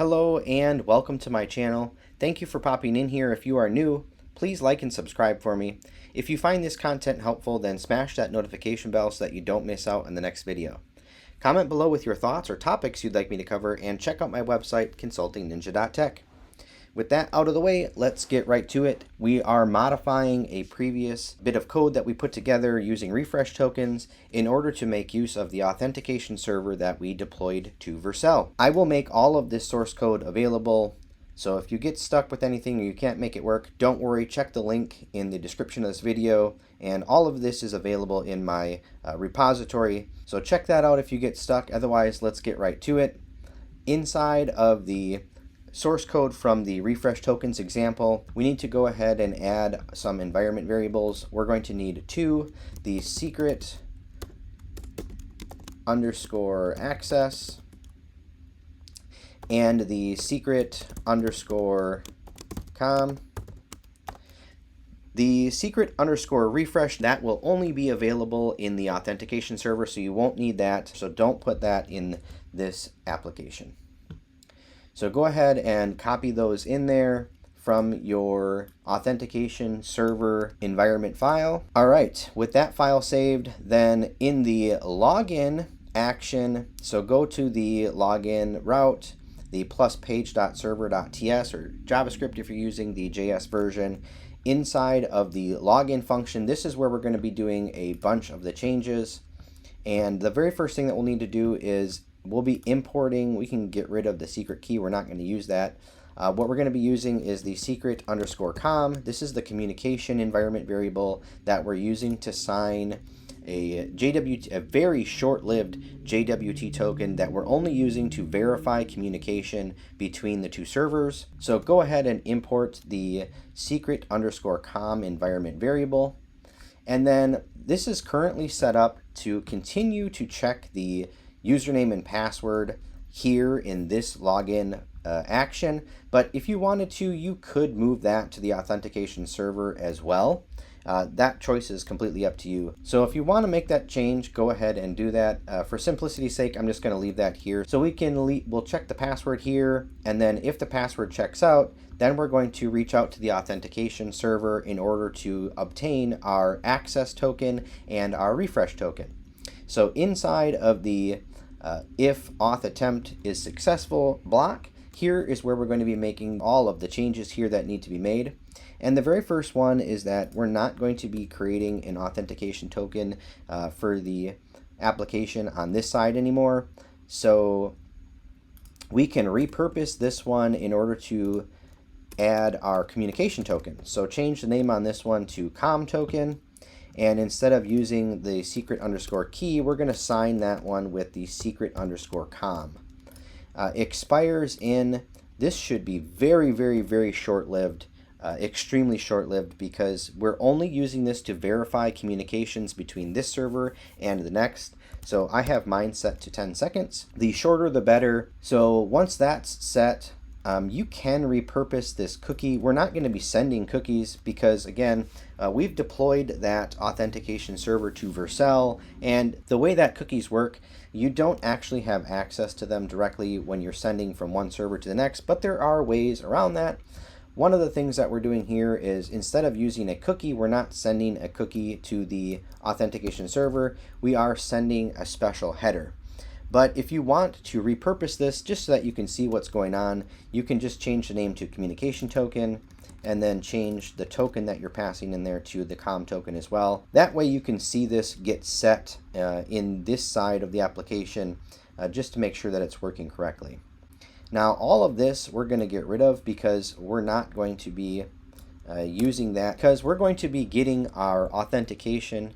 Hello and welcome to my channel. Thank you for popping in here. If you are new, please like and subscribe for me. If you find this content helpful, then smash that notification bell so that you don't miss out on the next video. Comment below with your thoughts or topics you'd like me to cover, and check out my website, consultingninja.tech. With that out of the way, let's get right to it. We are modifying a previous bit of code that we put together using refresh tokens in order to make use of the authentication server that we deployed to Vercel. I will make all of this source code available, so if you get stuck with anything or you can't make it work, don't worry, check the link in the description of this video, and all of this is available in my repository. So check that out if you get stuck. Otherwise, let's get right to it. Inside of the source code from the refresh tokens example, we need to go ahead and add some environment variables. We're going to need two: the secret underscore access and the secret underscore com. The secret underscore refresh, that will only be available in the authentication server, so you won't need that, so don't put that in this application. So go ahead and copy those in there from your authentication server environment file. All right, with that file saved, then in the login action, so go to the login route, the plus page.server.ts or JavaScript if you're using the JS version. Inside of the login function, this is where we're going to be doing a bunch of the changes. And the very first thing that we'll need to do is we'll be importing. We can get rid of the secret key. We're not going to use that. What we're going to be using is the secret underscore com. This is the communication environment variable that we're using to sign a very short-lived JWT token that we're only using to verify communication between the two servers. So go ahead and import the secret underscore com environment variable. And then this is currently set up to continue to check the username and password here in this login action, but if you wanted to, you could move that to the authentication server as well. That choice is completely up to you. So if you want to make that change, go ahead and do that. For simplicity's sake, I'm just going to leave that here. So we'll check the password here, and then if the password checks out, then we're going to reach out to the authentication server in order to obtain our access token and our refresh token. So inside of the if auth attempt is successful block, here is where we're going to be making all of the changes here that need to be made. And the very first one is that we're not going to be creating an authentication token for the application on this side anymore. So we can repurpose this one in order to add our communication token. So change the name on this one to com token. And instead of using the secret underscore key, we're going to sign that one with the secret underscore com. Expires in, this should be very, very, very short-lived, extremely short-lived, because we're only using this to verify communications between this server and the next. So I have mine set to 10 seconds. The shorter, the better. So once that's set, you can repurpose this cookie. We're not going to be sending cookies because, again, we've deployed that authentication server to Vercel, and the way that cookies work, you don't actually have access to them directly when you're sending from one server to the next, but there are ways around that. One of the things that we're doing here is, instead of using a cookie, we're not sending a cookie to the authentication server. We are sending a special header. But if you want to repurpose this just so that you can see what's going on, you can just change the name to communication token and then change the token that you're passing in there to the com token as well. That way you can see this get set in this side of the application just to make sure that it's working correctly. Now all of this we're going to get rid of because we're not going to be using that, because we're going to be getting our authentication,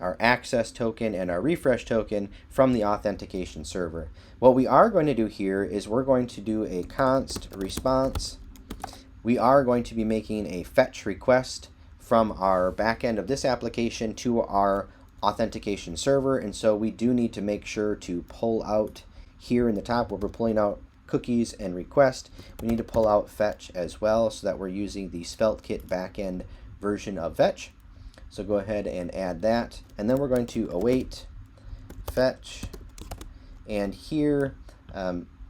our access token, and our refresh token from the authentication server. What we are going to do here is we're going to do a const response. We are going to be making a fetch request from our back end of this application to our authentication server, and so we do need to make sure to pull out here in the top where we're pulling out cookies and request. We need to pull out fetch as well so that we're using the SvelteKit backend version of fetch. So go ahead and add that, and then we're going to await fetch, and here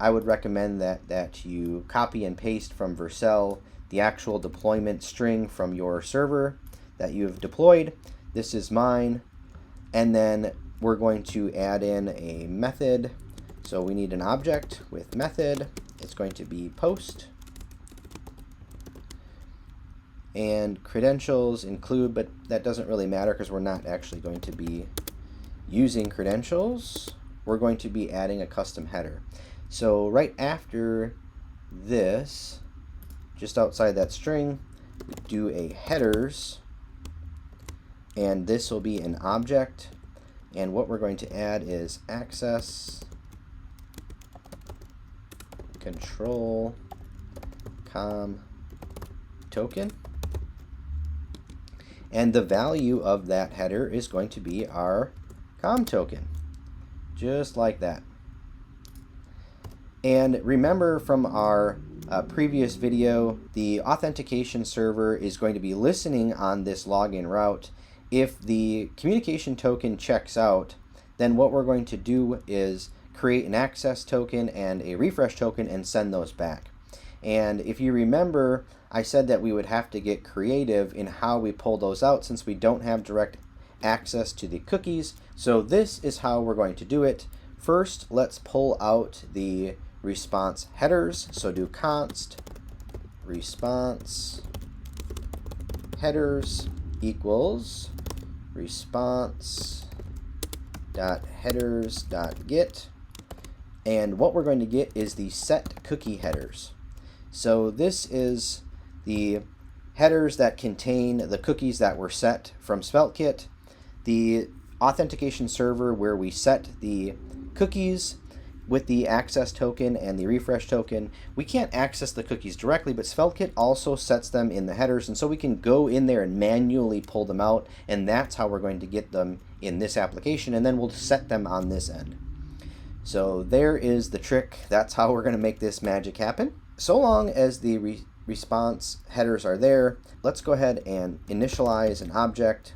I would recommend that you copy and paste from Vercel the actual deployment string from your server that you've deployed. This is mine. And then we're going to add in a method. So we need an object with method. It's going to be post. And credentials include, but that doesn't really matter because we're not actually going to be using credentials. We're going to be adding a custom header. So right after this, just outside that string, we do a headers, and this will be an object. And what we're going to add is access control com token. And the value of that header is going to be our com token, just like that. And remember from our previous video, the authentication server is going to be listening on this login route. If the communication token checks out, then what we're going to do is create an access token and a refresh token and send those back. And if you remember, I said that we would have to get creative in how we pull those out since we don't have direct access to the cookies. So this is how we're going to do it. First, let's pull out the response headers. So do const response headers equals response.headers.get. And what we're going to get is the set cookie headers. So this is the headers that contain the cookies that were set from SvelteKit. The authentication server where we set the cookies with the access token and the refresh token. We can't access the cookies directly, but SvelteKit also sets them in the headers, and so we can go in there and manually pull them out, and that's how we're going to get them in this application, and then we'll set them on this end. So there is the trick. That's how we're going to make this magic happen. So long as the response headers are there, let's go ahead and initialize an object.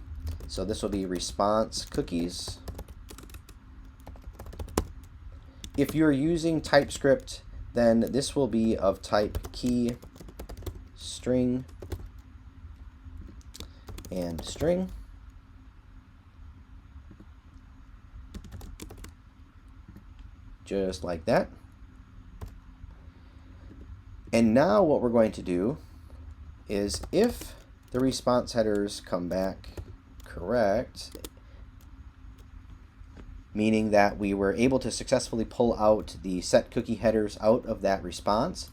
So this will be response cookies. If you're using TypeScript, then this will be of type key string and string. Just like that. And now what we're going to do is if the response headers come back correct, meaning that we were able to successfully pull out the set cookie headers out of that response,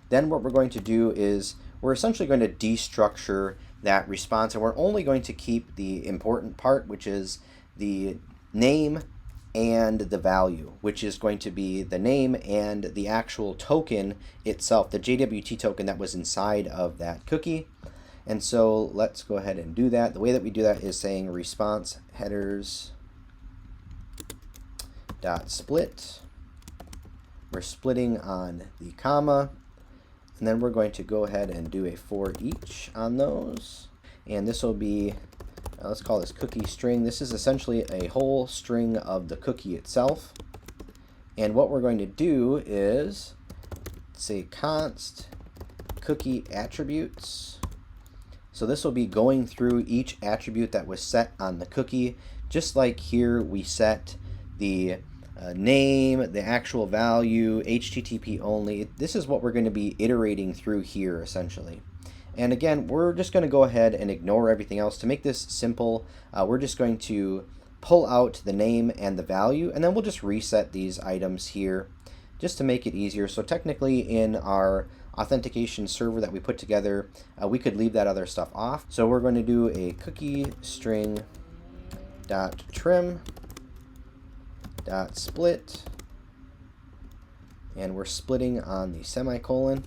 then what we're going to do is we're essentially going to destructure that response, and we're only going to keep the important part, which is the name and the value, which is going to be the name and the actual token itself, the JWT token that was inside of that cookie. And so let's go ahead and do that. The way that we do that is saying response headers dot split. We're splitting on the comma, and then we're going to go ahead and do a for each on those, and this will be let's call this cookie string. This is essentially a whole string of the cookie itself, and what we're going to do is say const cookie attributes. So this will be going through each attribute that was set on the cookie, just like here we set the name, the actual value, HTTP only. This is what we're going to be iterating through here essentially. And again, we're just going to go ahead and ignore everything else. To make this simple, we're just going to pull out the name and the value, and then we'll just reset these items here just to make it easier. So technically in our authentication server that we put together, we could leave that other stuff off. So we're going to do a cookie string dot trim dot split, and we're splitting on the semicolon,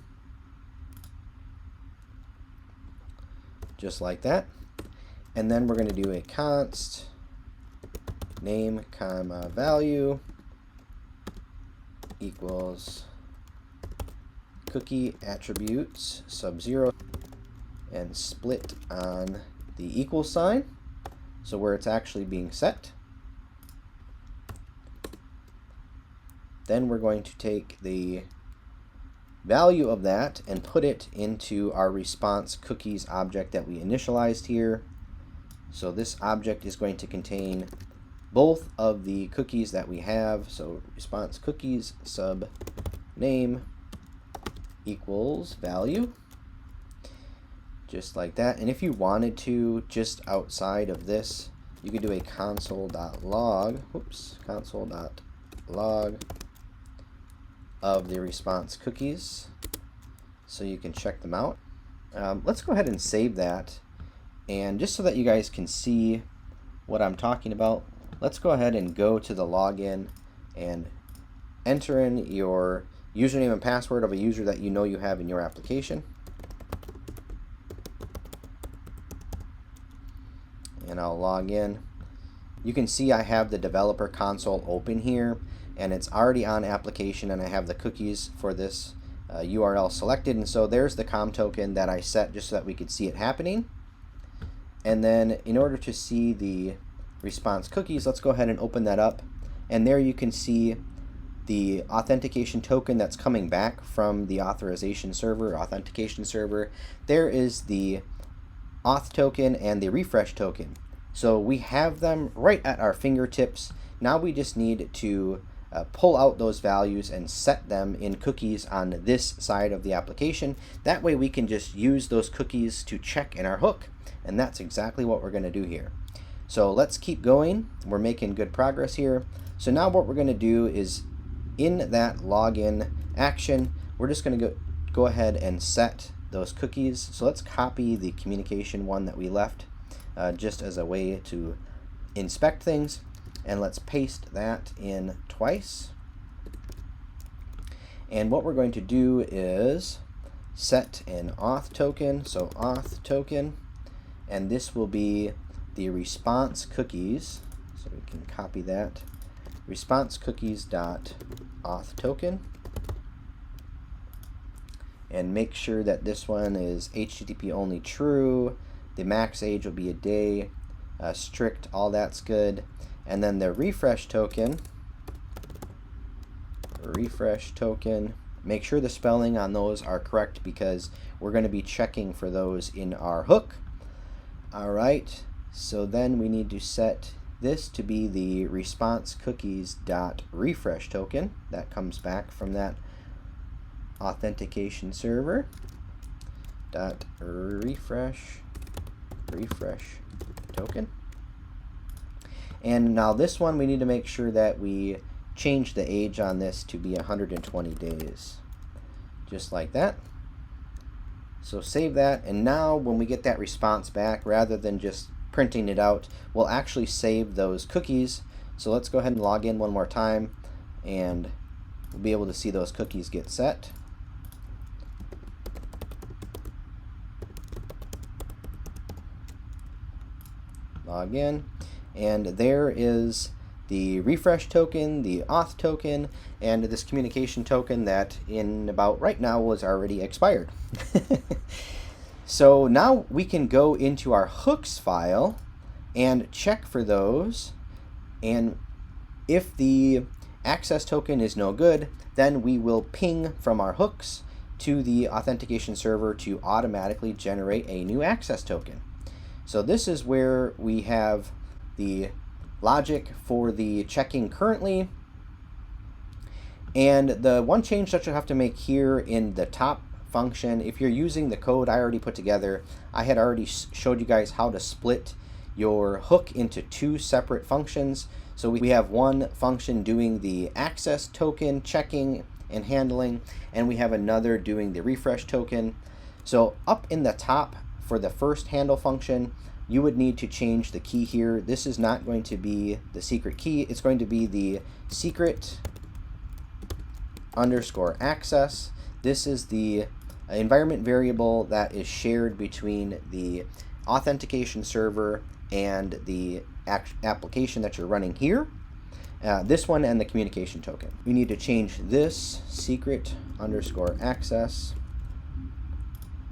just like that. And then we're going to do a const name comma value equals cookie attributes sub-0 and split on the equal sign, so where it's actually being set. then we're going to take the value of that and put it into our response cookies object that we initialized here. So this object is going to contain both of the cookies that we have. So response cookies sub name equals value, just like that. And if you wanted to, just outside of this, you could do a console.log, console.log of the response cookies, so you can check them out. Let's go ahead and save that, and just so that you guys can see what I'm talking about, let's go ahead and go to the login and enter in your username and password of a user that you know you have in your application. And I'll log in. You can see I have the developer console open here, and it's already on application, and I have the cookies for this URL selected. And so there's the COM token that I set just so that we could see it happening. And then in order to see the response cookies, let's go ahead and open that up. And there you can see the authentication token that's coming back from the authorization server, authentication server. There is the auth token and the refresh token. So we have them right at our fingertips. Now we just need to pull out those values and set them in cookies on this side of the application. That way we can just use those cookies to check in our hook. And that's exactly what we're going to do here. So let's keep going. We're making good progress here. So now what we're going to do is, in that login action, we're just going to go ahead and set those cookies. So let's copy the communication one that we left just as a way to inspect things, and let's paste that in twice. And what we're going to do is set an auth token, so auth token, and this will be the response cookies, so we can copy that, response cookies dot auth token, and make sure that this one is HTTP only true. The max age will be a day, strict, all that's good. And then the refresh token, make sure the spelling on those are correct because we're going to be checking for those in our hook. All right, so then we need to set this to be the response cookies dot refresh token that comes back from that authentication server dot refresh token. And now this one we need to make sure that we change the age on this to be 120 days, just like that. So save that, and now when we get that response back, rather than just printing it out, we'll actually save those cookies. So let's go ahead and log in one more time, and we'll be able to see those cookies get set. Log in, and there is the refresh token, the auth token, and this communication token that in about right now was already expired. So now we can go into our hooks file and check for those, and if the access token is no good, then we will ping from our hooks to the authentication server to automatically generate a new access token. So this is where we have the logic for the checking currently. And the one change that you'll have to make here in the top function, if you're using the code I already put together, I had already showed you guys how to split your hook into two separate functions. So we have one function doing the access token checking and handling, and we have another doing the refresh token. So up in the top, for the first handle function, you would need to change the key here. This is not going to be the secret key. It's going to be the secret underscore access. This is the environment variable that is shared between the authentication server and the application that you're running here. This one and the communication token. You need to change this secret underscore access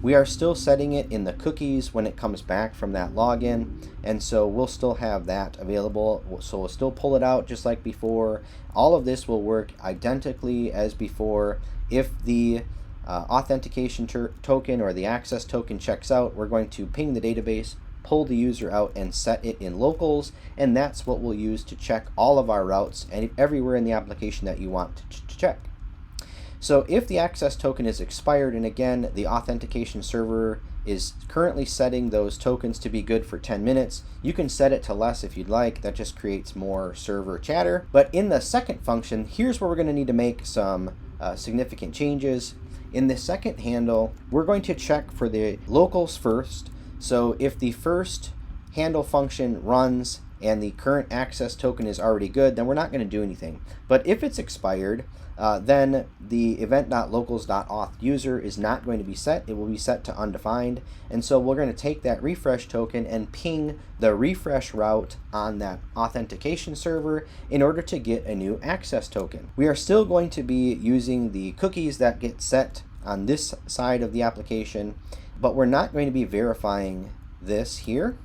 We are still setting it in the cookies when it comes back from that login, and so we'll still have that available. So we'll still pull it out just like before. All of this will work identically as before. If the authentication token or the access token checks out, we're going to ping the database, pull the user out, and set it in locals, and that's what we'll use to check all of our routes and everywhere in the application that you want to check. So if the access token is expired, and again, the authentication server is currently setting those tokens to be good for 10 minutes, you can set it to less if you'd like. That just creates more server chatter. But in the second function, here's where we're going to need to make some significant changes. In the second handle, we're going to check for the locals first. So if the first handle function runs and the current access token is already good, then we're not going to do anything. But if it's expired, then the event.locals.auth user is not going to be set. It will be set to undefined. And so we're going to take that refresh token and ping the refresh route on that authentication server in order to get a new access token. We are still going to be using the cookies that get set on this side of the application, but we're not going to be verifying this here.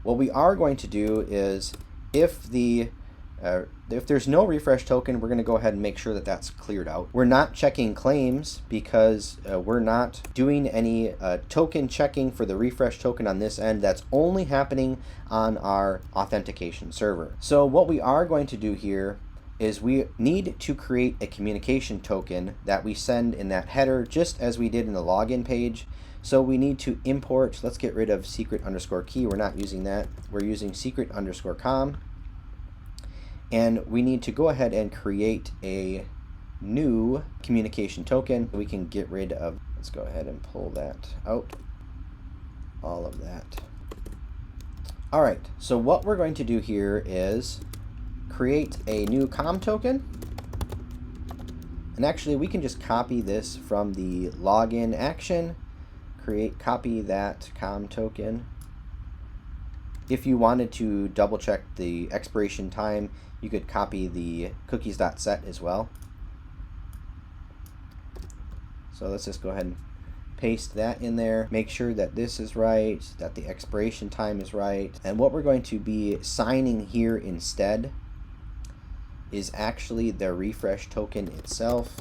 What we are going to do is if there's no refresh token, we're going to go ahead and make sure that that's cleared out. We're not checking claims because we're not doing any token checking for the refresh token on this end. That's only happening on our authentication server. So what we are going to do here is we need to create a communication token that we send in that header, just as we did in the login page. So we need to import, let's get rid of secret_key. We're not using that. We're using secret_com. And we need to go ahead and create a new communication token. We can get rid of, let's go ahead and pull that out, all of that. All right, so what we're going to do here is create a new com token. And actually, we can just copy this from the login action, copy that com token. If you wanted to double check the expiration time, you could copy the cookies.set as well. So let's just go ahead and paste that in there. Make sure that this is right, that the expiration time is right. And what we're going to be signing here instead is actually the refresh token itself,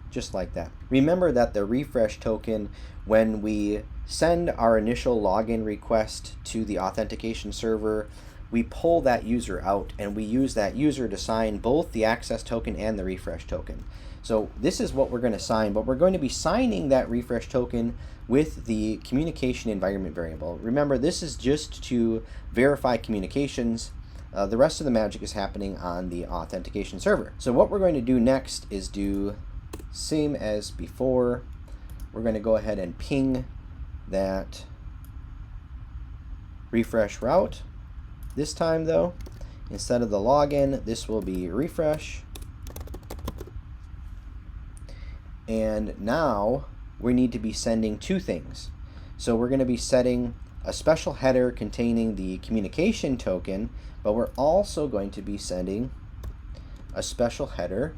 just like that. Remember that the refresh token, when we send our initial login request to the authentication server, we pull that user out and we use that user to sign both the access token and the refresh token. So this is what we're going to sign, but we're going to be signing that refresh token with the communication environment variable. Remember, this is just to verify communications. The rest of the magic is happening on the authentication server. So what we're going to do next is do same as before. We're going to go ahead and ping that refresh route. This time though, instead of the login, this will be refresh. And now we need to be sending two things. So we're going to be setting a special header containing the communication token, but we're also going to be sending a special header.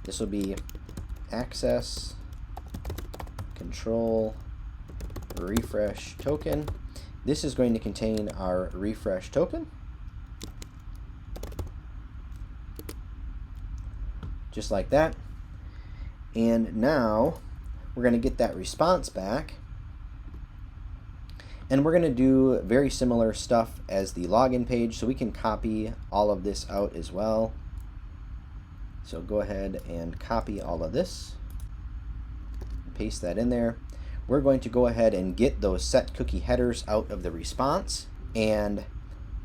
This will be access control refresh token. This is going to contain our refresh token, just like that. And now we're going to get that response back, and we're going to do very similar stuff as the login page, so we can copy all of this out as well. So go ahead and copy all of this, paste that in there. We're going to go ahead and get those set cookie headers out of the response and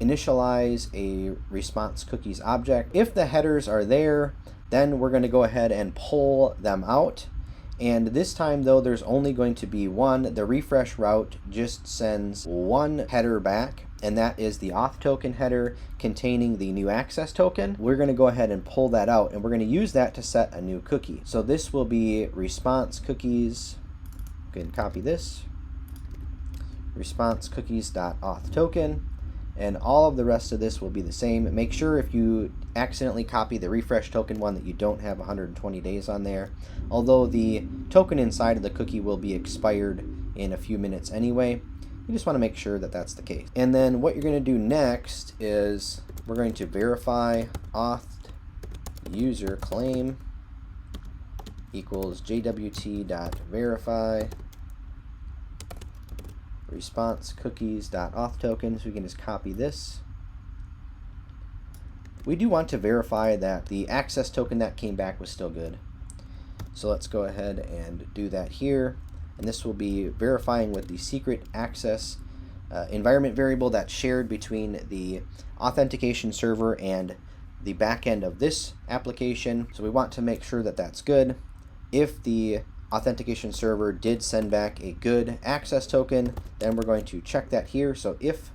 initialize a response cookies object. If the headers are there, then we're going to go ahead and pull them out. And this time though, there's only going to be one. The refresh route just sends one header back, and that is the auth token header containing the new access token. We're going to go ahead and pull that out, and we're going to use that to set a new cookie. So this will be response cookies. Go ahead and copy this, response cookies.auth token, and all of the rest of this will be the same. Make sure if you accidentally copy the refresh token one that you don't have 120 days on there, although the token inside of the cookie will be expired in a few minutes anyway. You just want to make sure that that's the case. And then what you're going to do next is we're going to verify auth user claim equals jwt.verify response cookies.auth token. So we can just copy this. We do want to verify that the access token that came back was still good. So let's go ahead and do that here. And this will be verifying with the secret access environment variable that's shared between the authentication server and the back end of this application. So we want to make sure that that's good. If the authentication server did send back a good access token, then we're going to check that here. So if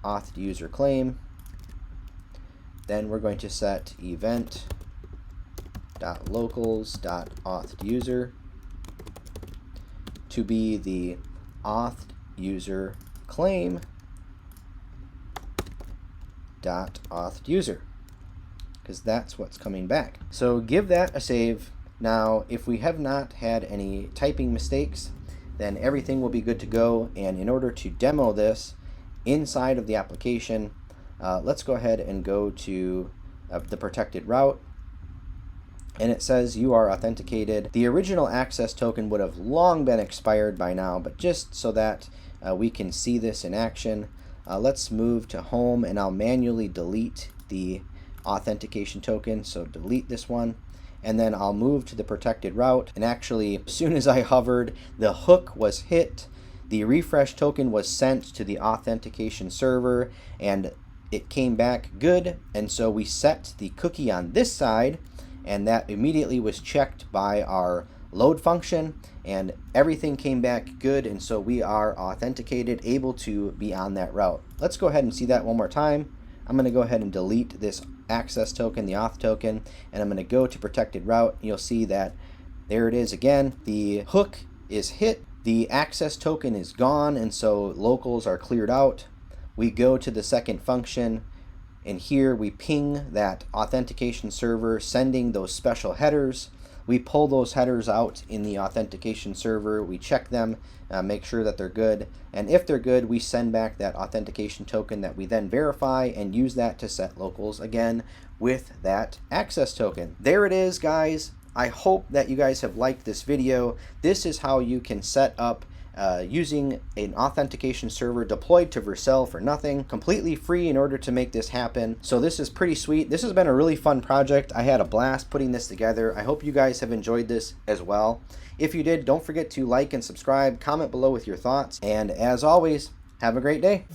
auth user claim, then we're going to set event.locals.auth to be the auth user claim .auth because that's what's coming back. So give that a save. Now, if we have not had any typing mistakes, then everything will be good to go. And in order to demo this inside of the application, let's go ahead and go to the protected route. And it says you are authenticated. The original access token would have long been expired by now, but just so that we can see this in action, let's move to home, and I'll manually delete the authentication token. So delete this one, and then I'll move to the protected route. And actually, as soon as I hovered, the hook was hit, the refresh token was sent to the authentication server, and it came back good. And so we set the cookie on this side, and that immediately was checked by our load function, and everything came back good. And so we are authenticated, able to be on that route. Let's go ahead and see that one more time. I'm going to go ahead and delete this access token, the auth token, and I'm going to go to protected route. You'll see that there it is again. The hook is hit, the access token is gone, and so locals are cleared out. We go to the second function, and here we ping that authentication server, sending those special headers. We pull those headers out in the authentication server. We check them, make sure that they're good. And if they're good, we send back that authentication token that we then verify and use that to set locals again with that access token. There it is, guys. I hope that you guys have liked this video. This is how you can set up using an authentication server deployed to Vercel for nothing, completely free in order to make this happen. So this is pretty sweet. This has been a really fun project. I had a blast putting this together. I hope you guys have enjoyed this as well. If you did, don't forget to like and subscribe, comment below with your thoughts, and as always, have a great day.